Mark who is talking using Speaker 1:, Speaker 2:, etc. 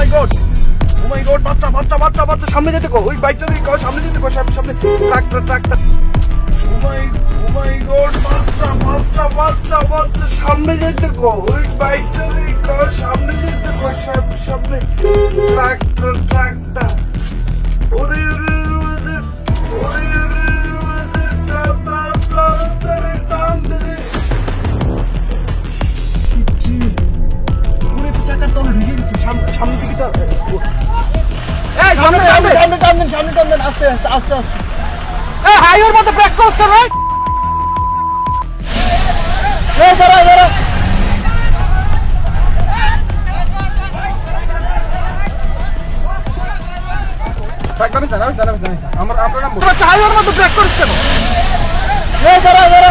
Speaker 1: মাই god, ও মাই god, বাচ্চা বাচ্চা বাচ্চা বাচ্চা, সামনে যেতে কো, ওই বাইকটা দিকে সামনে যেতে কো, সামনে ট্রাক্টর ট্রাক্টর, ও মাই গড, বাচ্চা বাচ্চা বাচ্চা বাচ্চা, সামনে যেতে কো, ওই বাইকটা দিকে সামনে যেতে কো, সামনে ট্রাক্টর ট্রাক্টর, ওরে ওরে ওরে ওরে ওরে টাটা টান দে পুরো টাকা তো ঢুকে গেছে সামনে দিকে এই সামনে টান দেন আস্তে আস্তে আস্তে আস্তে, এই হাইওয়ের মধ্যে ব্রেক করছ কেন ভাই? এই দাঁড়া দাঁড়া, আমরা আপনার নাম হাইওয়ের মধ্যে ব্রেক করছ কেন? এই দাঁড়া দাঁড়া,